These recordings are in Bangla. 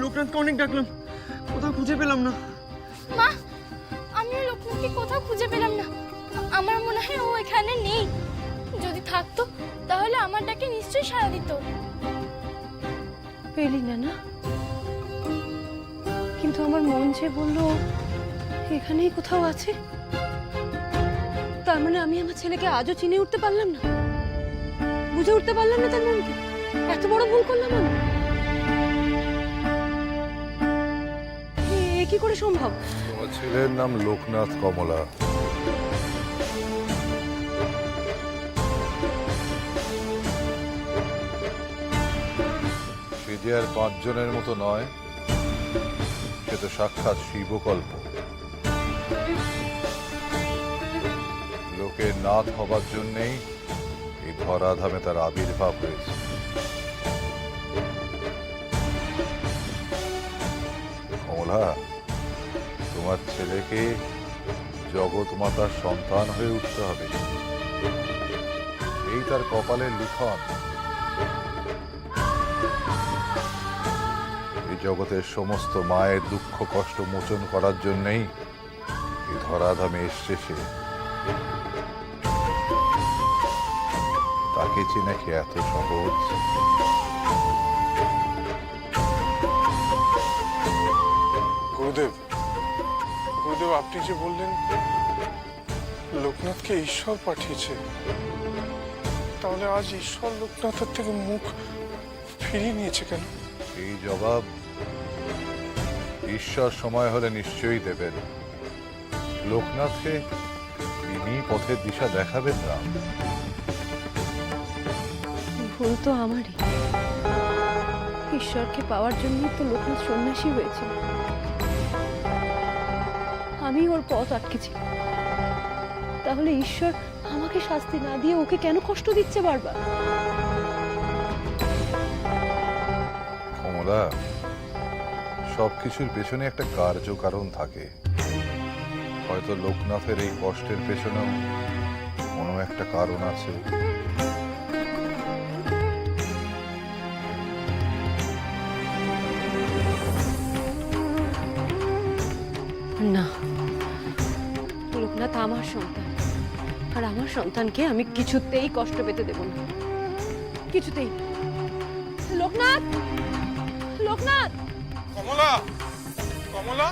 লোকনাথকে অনেক ডাকলাম, কোথাও খুঁজে পেলাম না। মা, আমিও লোকনাথকে কোথাও খুঁজে পেলাম না। আমার মনে হয় ও এখানে নেই। যদি থাকতো তাহলে আমার ডাকে নিশ্চয়ই সাড়া দিত। পেলি না না? কিন্তু আমার মন যে বললো এখানেই কোথাও আছে। তার মানে আমি আমার ছেলেকে আজও চিনে উঠতে পারলাম না, বুঝে উঠতে পারলাম না তার মনকে। এত বড় ভুল করলাম আমি। এ কি করে সম্ভব? তোমার ছেলের নাম লোকনাথ কমলা। সে যে আর 5 জনের মতো নয়, সে তো সাক্ষাৎ শিবকল্প। লোকের নাথ হবার জন্যেই এই ধরাধামে তার আবির্ভাব হয়েছে। কমলা, তোমার ছেলেকে জগৎ মাতার সন্তান হয়ে উঠতে হবে, এই তার কপালের লিখন। এই জগতের সমস্ত মায়ের দুঃখ কষ্ট মোচন করার জন্যই এই ধরাধামে এসছে সে। তাকে চেনা কি এত সহজ? গুরুদেব, গুরুদেব, আপনি যে বললেন লোকনাথকে ঈশ্বর পাঠিয়েছে, তাহলে আজ ঈশ্বর লোকনাথের থেকে মুখ ফিরিয়ে নিয়েছে কেন? এই জবাব ঈশ্বর সময় হলে নিশ্চয়ই দেবেন। লোকনাথকে তিনি পথের দিশা দেখাবেন না। ভুল তো আমারই। ঈশ্বরকে পাওয়ার জন্যই তো লোকনাথ সন্ন্যাসী হয়েছিল। আমি ওর পথ আটকেছি। তাহলে ঈশ্বর আমাকে শাস্তি না দিয়ে ওকে কেন কষ্ট দিচ্ছে বারবার? কমলা, সবকিছুর পেছনে একটা কার্যকারণ থাকে। হয়তো লোকনাথের এই কষ্টের পেছনেও কোনো একটা কারণ আছে। না, লোকনাথ আমার সন্তান, আর আমার সন্তানকে আমি কিছুতেই কষ্ট পেতে দেব না, কিছুতেই। লোকনাথ, লোকনাথ! কমলা, কমলা!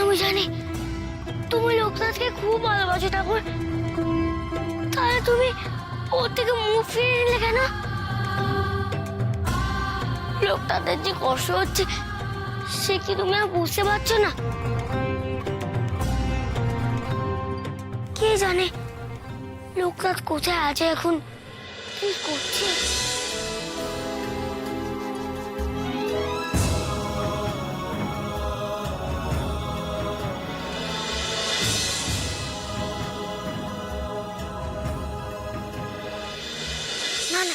আমি জানি তুমি লোকনাথকে খুব ভালোবাসো ঠাকুর, তাহলে তুমি ওর থেকে মুখ ফিরিয়ে নিলে কেন? লোকনাথের যে কষ্ট হচ্ছে সে কি তুমি আর বুঝতে পারছো না? কে জানে লোকনাথ কোথায় আছে এখন, কি করছে? না না,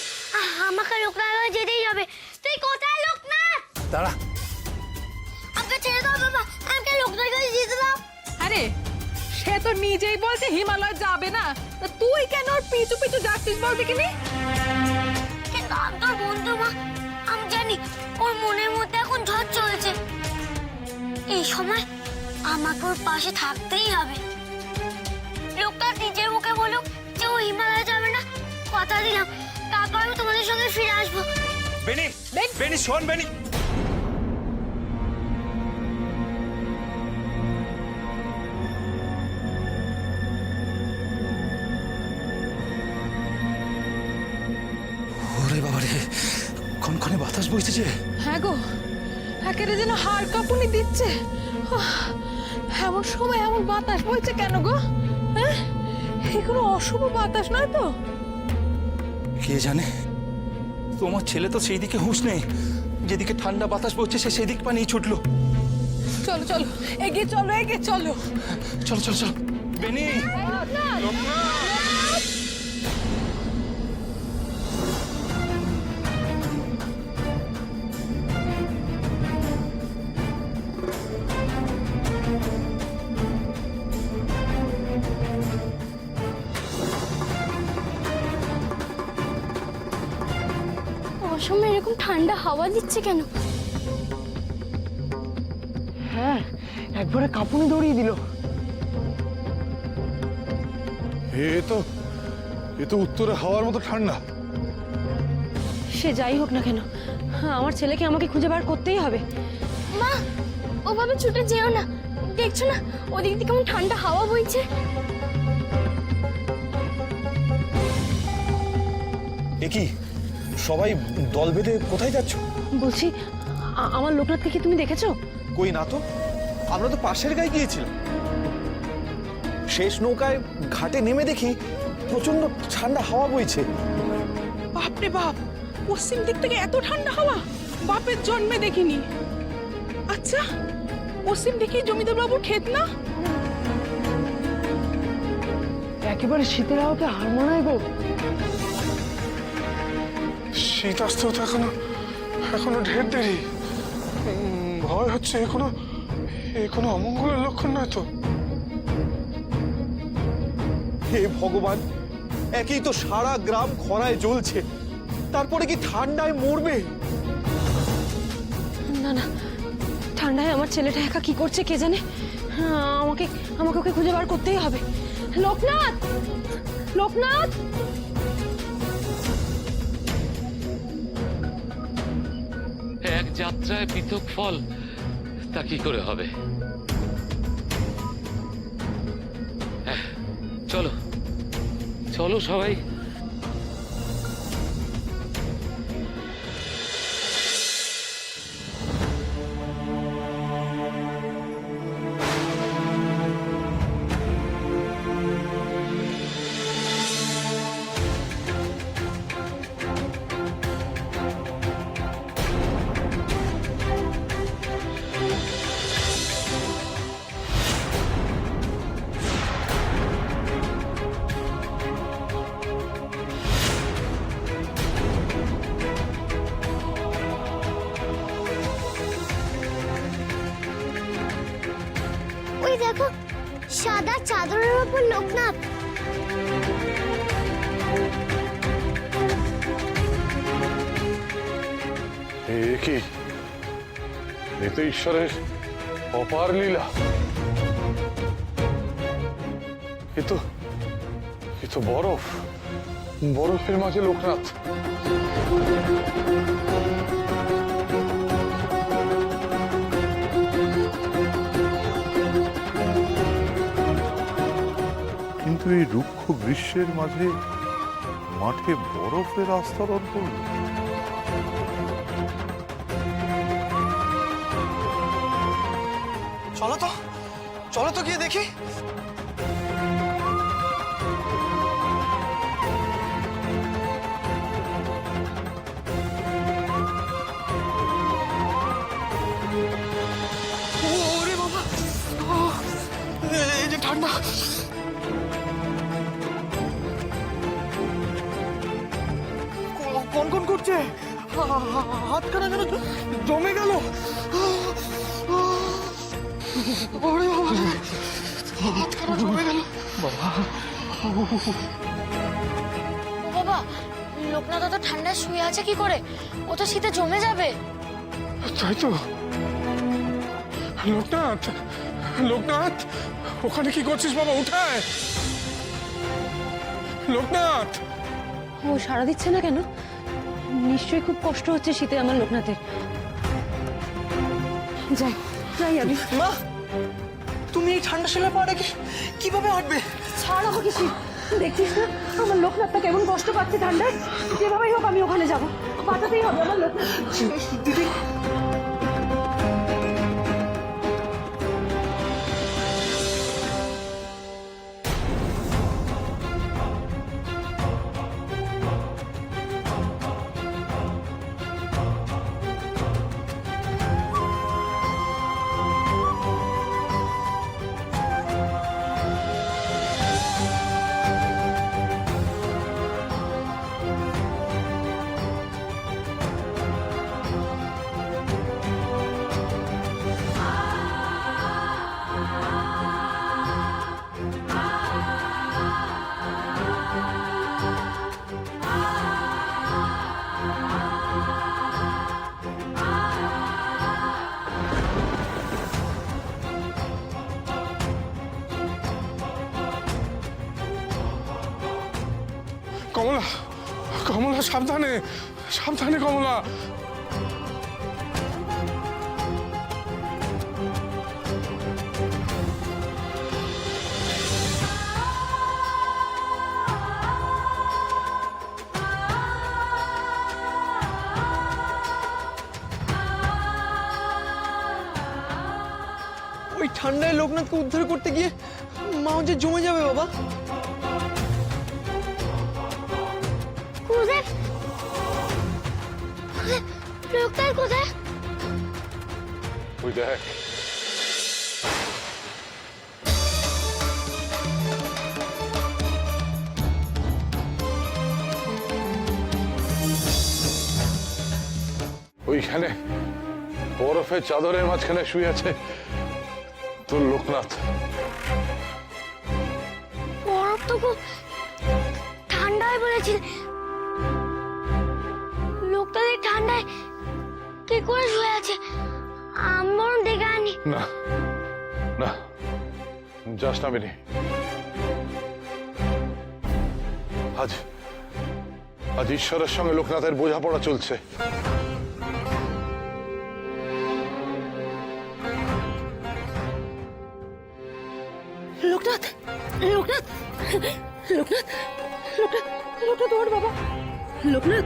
আমাকে লোকনাথ যেতেই হবে। তুই কোথায় লোকনাথ? দাঁড়া। আমাকে ছেড়ে দাও বাবা, আমাকে লোকনাথ কাছে যেতে দাও। আরে সে তো নিজেই বলছে হিমালয় যাবে না, তা তুই কেন ওর পিছু পিছু যাচ্ছিস বল দেখিনি? কিন্তু আমি তোর বন্ধু মা, আমি জানি ওর মনের মধ্যে এখন ঝড় চলছে। এই সময় আমাকে ওর পাশে থাকতেই হবে। লোকনাথ নিজের মুখে বলুক যে ও হিমালয় যাবে না, কথা দিলাম তারপর আমি তোমাদের সঙ্গে ফিরে আসবো। বেনি, বেনি শোন বেনি। ওরে বাবা রে, ক্ষণক্ষণে বাতাস বইছে যে। হ্যাঁ গো, একেবারে যেন হাড় কাঁপুনি দিচ্ছে। এমন সময় এমন বাতাস বইছে কেন গো? হ্যাঁ, এই কোনো অশুভ বাতাস নয় তো? কে জানে, তোমার ছেলে তো সেই দিকে হুঁশ নেই, যেদিকে ঠান্ডা বাতাস বইছে সে সেই দিক পানি ছুটলো। চলো চলো, এগিয়ে চলো, এগিয়ে চলো। চলো চলো চলো। বেনি, যাওয়ার সময় এরকম ঠান্ডা হাওয়া দিচ্ছে কেন? হ্যাঁ, একবারে কাঁপুনি দৌড়িয়ে দিল। এ তো উত্তরে হাওয়ার মতো ঠান্ডা। সে যাই হোক না কেন, আমার ছেলেকে আমাকে খুঁজে বার করতেই হবে। মা, ওভাবে ছুটে যেও না। দেখছো না ওদিক থেকে কেমন ঠান্ডা হাওয়া বইছে? এ কি সবাই দল বেঁধে কোথায় যাচ্ছ? বলছি, আমার লোকনাথকে কি তুমি দেখেছো? কই না তো, আমরা তো পাশের গায়ে গিয়েছিলাম। শেষ নৌকায় ঘাটে নেমে দেখি প্রচন্ড ঠান্ডা হাওয়া বইছে। বাপরে বাপ, পশ্চিম দিক থেকে এত ঠান্ডা হাওয়া বাপের জন্মে দেখিনি। আচ্ছা, পশ্চিম দিকে জমিদার বাবুর ক্ষেত না? একেবারে শীতের হাওয়াকে হার মানায় গো। শীত আসতেও তো এখনো ঢের দেরি। ভয় হচ্ছে এ কোনো অমঙ্গলের লক্ষণ নয় তো? হে ভগবান, একই তো সারা গ্রাম খরায় জ্বলছে, তারপরে কি ঠান্ডায় মরবে? না না, ঠান্ডায় আমার ছেলেটা একা কি করছে কে জানে। আমাকে ওকে খুঁজে বার করতেই হবে। লোকনাথ, লোকনাথ! এক যাত্রায় পৃথক ফল, তা কি করে হবে? চলো চলো সবাই। ওই দেখো, সাদা চাদরের উপর লোকনাথ। এ কি, এ তো ঈশ্বরের অপার লীলা। এ তো বরফের মাঝে লোকনাথ। কিন্তু এই রুক্ষ গ্রীষ্মের মাঝে মাঠে বরফের আস্তরণ পড়ল। চলো তো গিয়ে দেখি। ওরে বাবা, এই যে ঠান্ডা! কনকন করছে, হাতখানা যেন জমে গেল। ওরে বাবা, হাতখানা জমে গেল। ও বাবা, লোকনাথ তো ঠান্ডায় শুয়ে আছে কি করে? ও তো শীতে জমে যাবে। তাই তো। লোকনাথ, ওখানে কি করছিস বাবা? উঠায় লোকনাথ। ও সাড়া দিচ্ছে না কেন? নিশ্চয়ই খুব কষ্ট হচ্ছে শীতে আমার লোকনাথের। যাই আমি। মা, তুমি এই ঠান্ডা শিলা পা রেখে কিভাবে হাঁটবে? ছাড় আমাকে শীত, দেখছিস না আমার লোকনাথটা কেমন কষ্ট পাচ্ছে ঠান্ডায়। যেভাবেই হোক আমি ওখানে যাবো, বাঁচাতেই হবে আমার লোকনাথ। দিদি, কমলা, কমলা সাবধানে, সাবধানে কমলা। ওই ঠান্ডায় লোকনাথকে উদ্ধার করতে গিয়ে মা যে জমে যাবে বাবা। কোথায় লোকটার কোথায়? ওই দেখ, ওইখানে বরফের চাদরের মাঝখানে শুয়ে আছে তোর লোকনাথ। বরফ তো খুব ঠান্ডায় বলেছিল, লোকটা এই ঠান্ডায় কি করে শুয়ে আছে? আমি বরং ডেকে আনি। না না, যাস না বেনি। আজ আজ ঈশ্বরের সঙ্গে লোকনাথের বোঝাপড়া চলছে। লোকনাথ, লোকনাথ, লোকনাথ, লোকনাথ, লোকনাথ, ওর বাবা, লোকনাথ,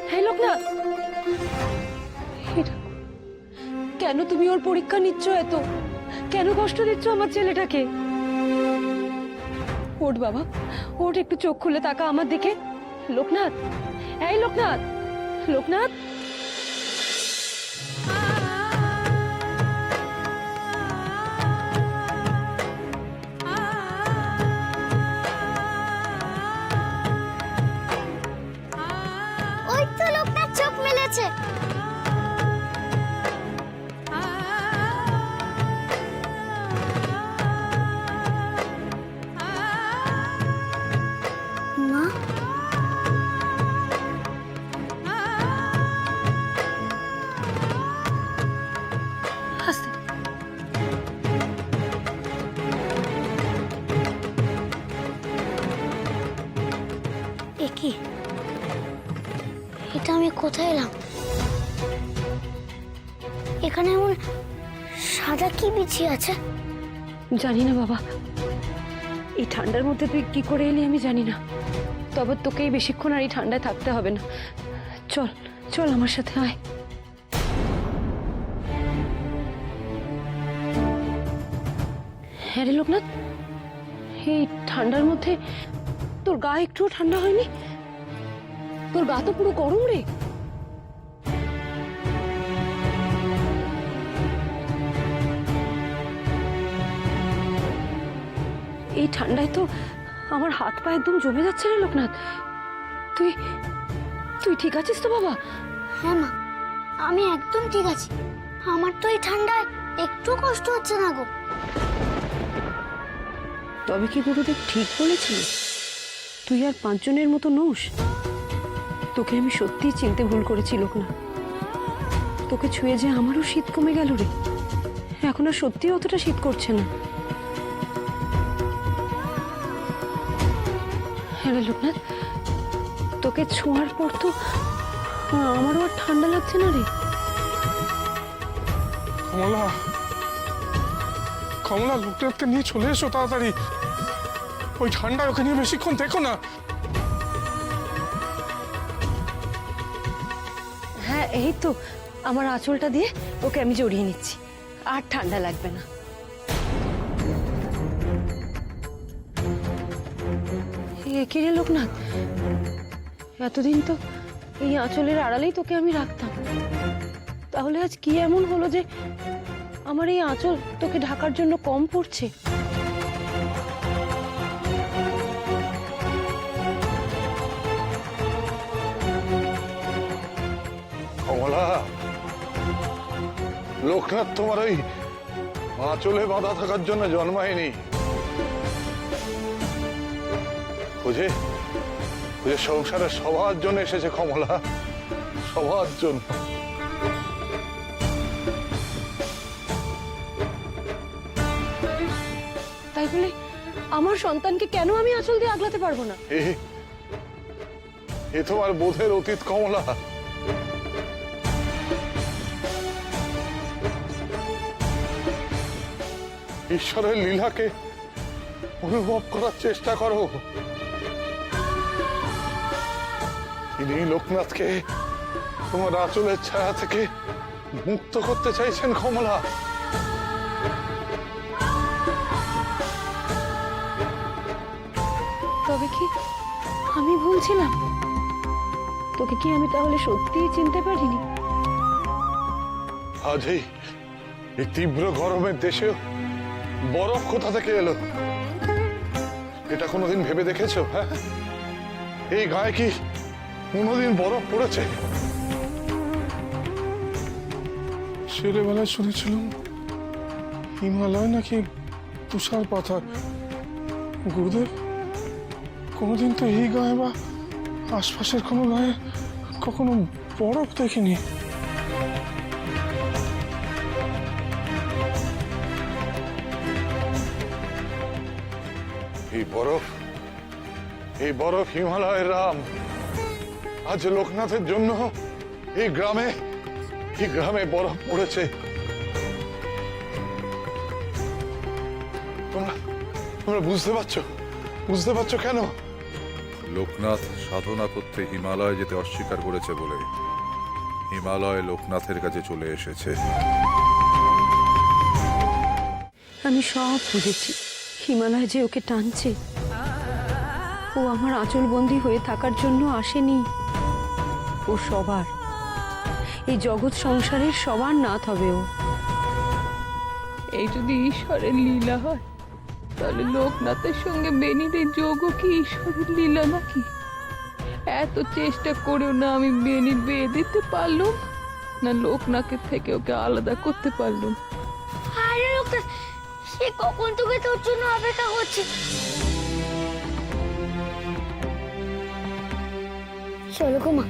হ্যাঁ লোকনাথ, এটা কেন তুমি ওর পরীক্ষা নিচ্ছ? এত কেন কষ্ট দিচ্ছ আমার ছেলেটাকে? ওঠ বাবা, ওঠ, একটু চোখ খুলে তাকা আমার দিকে। লোকনাথ, এই লোকনাথ, লোকনাথ, ওই তো লোকটার চোখ মেলেছে। মা, আস্তে, এ কি? এটা আমি কোথায় এলাম? এখানে এমন সাদা কি বিছিয়ে আছে? জানি না বাবা, এই ঠান্ডার মধ্যে তুই কি করে এলি আমি জানি না, তবে তোকেই বেশিক্ষণ আর এই ঠান্ডায় থাকতে হবে না। চল চল আমার সাথে আয়। হ্যাঁ রে লোকনাথ, এই ঠান্ডার মধ্যে তোর গা একটুও ঠান্ডা হয়নি? তোর গা তো পুরো গরম রে। এই ঠান্ডায় তো আমার হাত পা একদম জমে যাচ্ছে রে লোকনাথ। তুই তুই ঠিক আছিস তো বাবা? হ্যাঁ মা, আমি একদম ঠিক আছি। আমার তো এই ঠান্ডায় একটু কষ্ট হচ্ছে না গো। তবে কি গুরুদেব ঠিক বলেছিলি? তুই আর 5 জনের মতো নোস। তোকে আমি সত্যিই চিনতে ভুল করেছি লোকনাথ। তোকে ছুঁয়ে যে আমারও শীত কমে গেল রে। এখন আর সত্যি অতটা শীত করছে না। হ্যাঁ রে লোকনাথ, তোকে ছোঁয়ার পর তো আমারও আর ঠান্ডা লাগছে না রে। কমলা, কমলা, লোকনাথকে নিয়ে চলে এসো তাড়াতাড়ি। ওই ঠান্ডায় ওকে নিয়ে বেশিক্ষণ দেখো না। হ্যাঁ এই তো, আমার আঁচলটা দিয়ে ওকে আমি জড়িয়ে নিচ্ছি, আর ঠান্ডা লাগবে না। কি রে লোকনাথ, এতদিন তো এই আঁচলের আড়ালেই তোকে আমি রাখতাম, তাহলে আজ কি এমন হলো যে আমার এই আঁচল তোকে ঢাকার জন্য কম পড়ছে? কমলা, লোকনাথ তোমার ওই আঁচলে বাঁধা থাকার জন্য জন্মায়নি। খুঁজে খুঁজে সংসারের সবার জন্য এসেছে কমলা, সবার জন্য। তাই বলে আমার সন্তানকে কেন আমি আঁচল দিয়ে আগলাতে পারবো না? এ তোমার বোধের অতীত কমলা। ঈশ্বরের লীলাকে অনুভব করার চেষ্টা করো। তিনি লোকনাথকে তোমার আঁচলের ছায়া থেকে মুক্ত করতে চাইছেন কমলা। তবে কি আমি ভুলছিলাম? তোকে কি আমি তাহলে সত্যিই চিনতে পারিনি? আজ এই তীব্র গরমের দেশেও বরফ কোথা থেকে এলো? এটা কোনোদিন ভেবে দেখেছো? হ্যাঁ, এই গায়ে কি কোনোদিন বরফ পড়েছে? ছেলেবেলায় শুনেছিলাম হিমালয় নাকি তুষার পাথর। গুরুদেব, কোনোদিন তো এই গায়ে বা আশপাশের কোনো গায়ে কখনো বরফ দেখিনি। এই বরফ হিমালয়ের রাম। আজ লোকনাথের জন্য এই গ্রামে বরফ পড়েছে। তোমরা বুঝতে পারছো কেন? লোকনাথ সাধনা করতে হিমালয় যেতে অস্বীকার করেছে বলে হিমালয় লোকনাথের কাছে চলে এসেছে। আমি সব বুঝেছি। হিমালয় যে ওকে টানছে, ও আমার আঁচলবন্দি হয়ে থাকার জন্য আসেনি। ও সবার, এই জগৎ সংসারের সবার নাথ হবে ও। এই যদি ঈশ্বরের লীলা হয়, তাহলে লোকনাথের সঙ্গে বেনির এই যোগও কি ঈশ্বরের লীলা নাকি? এত চেষ্টা করেও না আমি বেনির বিয়ে দিতে পারলুম, না লোকনাথের থেকে ওকে আলাদা করতে পারলুম। আরে লোকনাথ, সে কখন তোকে তোর জন্য অপেক্ষা করছে। চলো গো মা,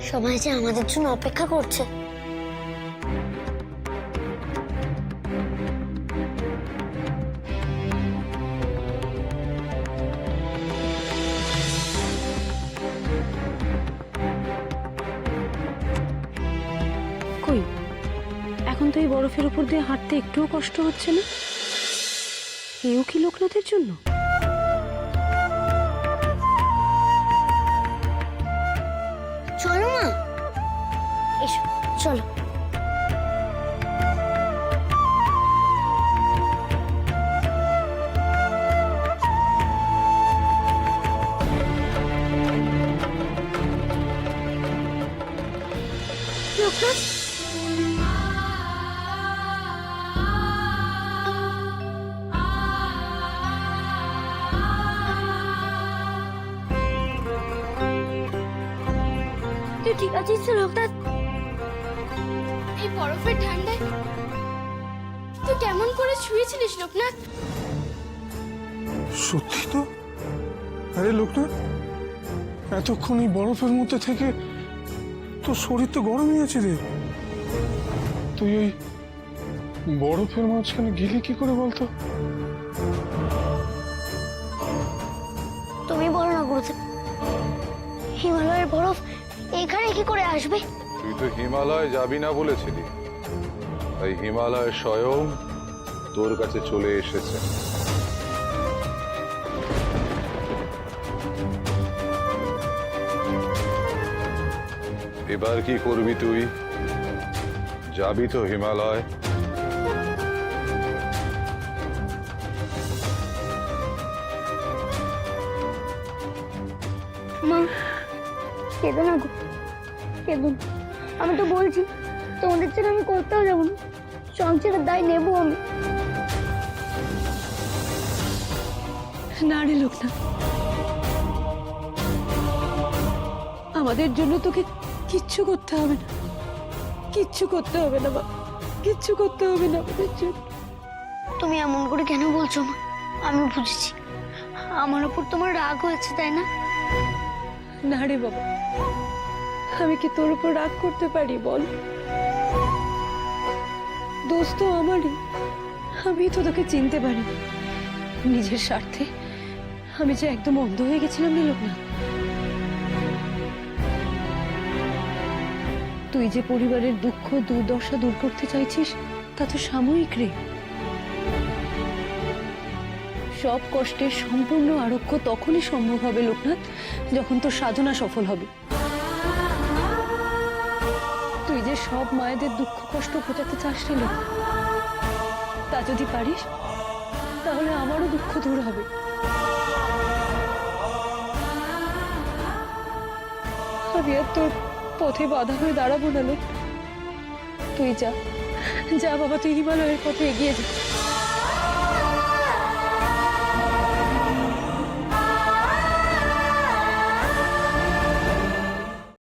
সবাই যে আমাদের জন্য অপেক্ষা করছে। কই, এখন তো এই বরফের উপর দিয়ে হাঁটতে একটুও কষ্ট হচ্ছে না। এও কি লোকনাথের জন্য? চলো মা, এসো, চলো। লোকনাথ, তুই ঠিক আছিস তো লোকনাথ? এই বরফের ঠান্ডায় তুই কেমন করে শুয়েছিলিস লোকনাথ? সত্যি তো? আরে লোকনাথ, এতক্ষণ এই বরফের মধ্যে থেকে তোর শরীর তো গরমই আছে রে। তুই এই বরফের মাঝখানে গেলি কি করে বলতো? তুমি বলো না গুরুদেব, হিমালয়ের বরফ এখানে কি করে আসবে? তুই তো হিমালয় যাবি না বলেছিলি, তাই হিমালয় স্বয়ং তোর কাছে চলে এসেছে। এবার কি করবি তুই? যাবি তো হিমালয়? মা, কেঁদো না গো, কেঁদো না। আমি তো বলছি তোমাদের ছেড়ে আমি কোথাও যাবো না, সংসারের দায় নেবো আমি। না রে লোকনাথ, আমাদের জন্য তোকে কিচ্ছু করতে হবে না, কিচ্ছু করতে হবে না বাবা, কিচ্ছু করতে হবে না আমাদের জন্য। তুমি এমন করে কেন বলছো মা? আমি বুঝেছি আমার উপর তোমার রাগ হয়েছে, তাই না? না রে বাবা, আমি কি তোর উপর রাগ করতে পারি বল? দোষ তো আমারই। আমি তো তোকে চিনতে পারি নিজের স্বার্থে। আমি যে একদম অন্ধ হয়ে গেছিলাম রে লোকনাথ। তুই যে পরিবারের দুঃখ দুর্দশা দূর করতে চাইছিস তা তো সাময়িক রে। সব কষ্টের সম্পূর্ণ আরোগ্য তখনই সম্ভব হবে লোকনাথ, যখন তোর সাধনা সফল হবে। তুই যে সব মায়েদের দুঃখ কষ্ট ঘটাতে চাস রে লোক, তা যদি পারিস তাহলে আমারও দুঃখ দূর হবে। আমি আর তোর পথে বাধা হয়ে দাঁড়াবো না লোক। তুই যা যা বাবা, তুই হিমালয়ের পথে এগিয়ে যা।